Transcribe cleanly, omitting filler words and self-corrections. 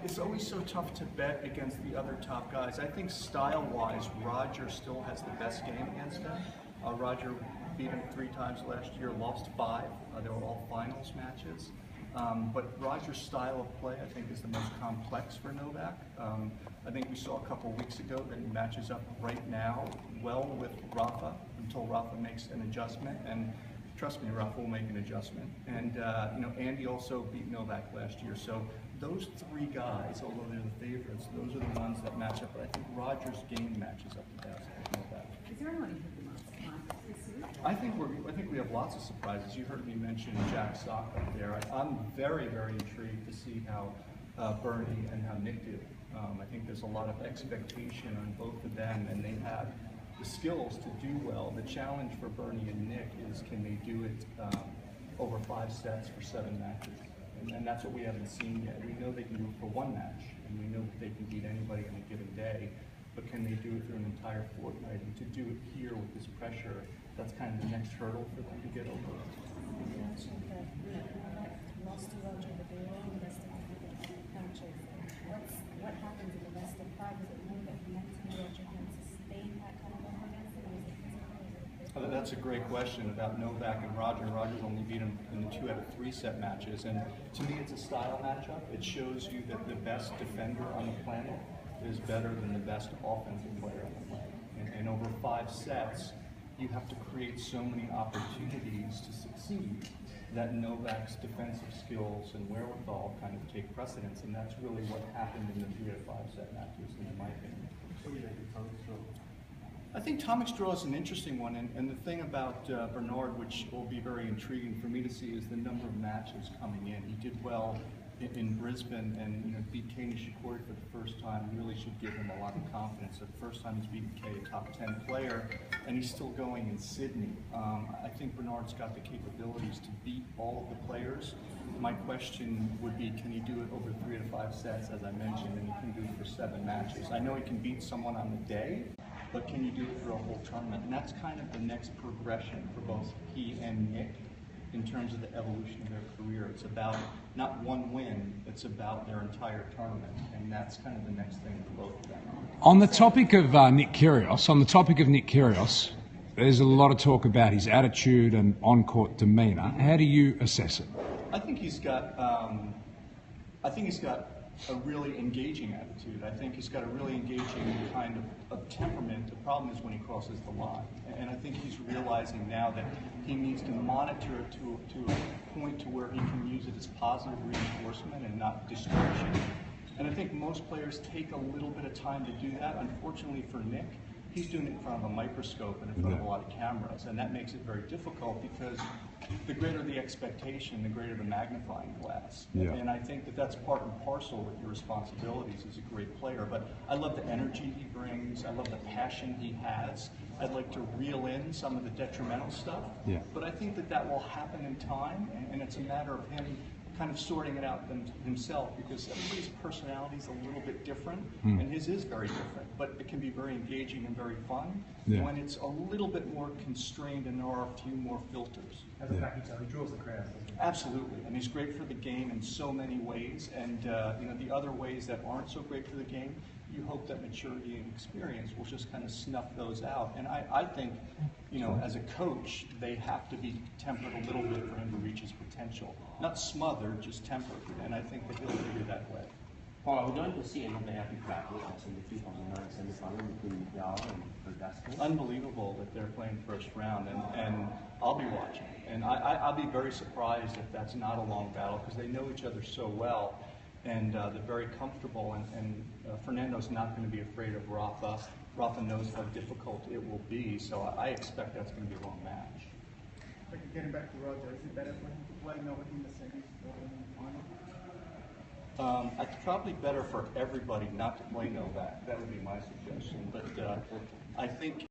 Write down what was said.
It's always so tough to bet against the other top guys. I think style-wise, Roger still has the best game against him. Roger beat him 3 times last year, lost 5. They were all finals matches. But Roger's style of play, I think, is the most complex for Novak. I think we saw a couple weeks ago that he matches up right now well with Rafa until Rafa makes an adjustment. And trust me, Rafa will make an adjustment. And Andy also beat Novak last year. So those 3 guys, although they're the favorites, those are the ones that match up. But I think Roger's game matches up the best with Novak. Is there anyone who hit the most this year? I think we have lots of surprises. You heard me mention Jack Sock up there. I'm very, very intrigued to see how Bernie and how Nick do. I think there's a lot of expectation on both of them, and they have the skills to do well. The challenge for Bernie and Nick is, can they do it over 5 sets for 7 matches? And that's what we haven't seen yet. We know they can do it for 1 match, and we know that they can beat anybody on a given day, but can they do it through an entire fortnight? And to do it here with this pressure, that's kind of the next hurdle for them to get over. You mentioned that lost to Roger, but they were all best of 5 matches. What happens in the best of 5? Is it more that mentally Roger can sustain that kind of performance? That's a great question about Novak and Roger. Roger's only beat him in the 2 out of 3 set matches, and to me it's a style matchup. It shows you that the best defender on the planet is better than the best offensive player on the planet. And over 5 sets, you have to create so many opportunities to succeed that Novak's defensive skills and wherewithal kind of take precedence, and that's really what happened in the 3 out of 5 set matches, in my opinion. I think Tomic draw is an interesting one, and the thing about Bernard, which will be very intriguing for me to see, is the number of matches coming in. He did well in Brisbane, and beat Kei Nishikori for the first time really should give him a lot of confidence. The first time he's beaten Kei, a top 10 player, and he's still going in Sydney. I think Bernard's got the capabilities to beat all of the players. My question would be, can he do it over 3 to 5 sets, as I mentioned, and he can do it for 7 matches. I know he can beat someone on the day, but can you do it for a whole tournament? And that's kind of the next progression for both he and Nick in terms of the evolution of their career. It's about not 1 win, it's about their entire tournament. And that's kind of the next thing for both of them. On the topic of Nick Kyrgios, there's a lot of talk about his attitude and on-court demeanour. How do you assess it? I think he's got a really engaging attitude. I think he's got a really engaging kind of temperament. The problem is when he crosses the line. And I think he's realizing now that he needs to monitor it to a point to where he can use it as positive reinforcement and not distraction. And I think most players take a little bit of time to do that. Unfortunately for Nick, he's doing it in front of a microscope and in front of a lot of cameras, and that makes it very difficult because the greater the expectation, the greater the magnifying glass. Yeah. And I think that that's part and parcel with your responsibilities as a great player. But I love the energy he brings. I love the passion he has. I'd like to reel in some of the detrimental stuff. Yeah. But I think that that will happen in time, and it's a matter of him kind of sorting it out himself, because everybody's personality is a little bit different, and his is very different, but it can be very engaging and very fun when it's a little bit more constrained and there are a few more filters. As a fact, he draws the crowd. Absolutely, and he's great for the game in so many ways, and the other ways that aren't so great for the game, you hope that maturity and experience will just kind of snuff those out. And I think, as a coach, they have to be tempered a little bit for him to reach his potential. Not smothered, just tempered, and I think that he'll figure that way. Paul, are we going to see another epic battle as in the 2009 semi-final between Yao and Verdasco? Unbelievable that they're playing first round, and I'll be watching. And I'll be very surprised if that's not a long battle, because they know each other so well, and they're very comfortable, and Fernando's not going to be afraid of Rafa. Rafa knows how difficult it will be, so I expect that's going to be a long match. Getting back to Roger, is it better for him to play Novak in the semis rather than in the final? It's probably better for everybody not to play Novak. That would be my suggestion. But I think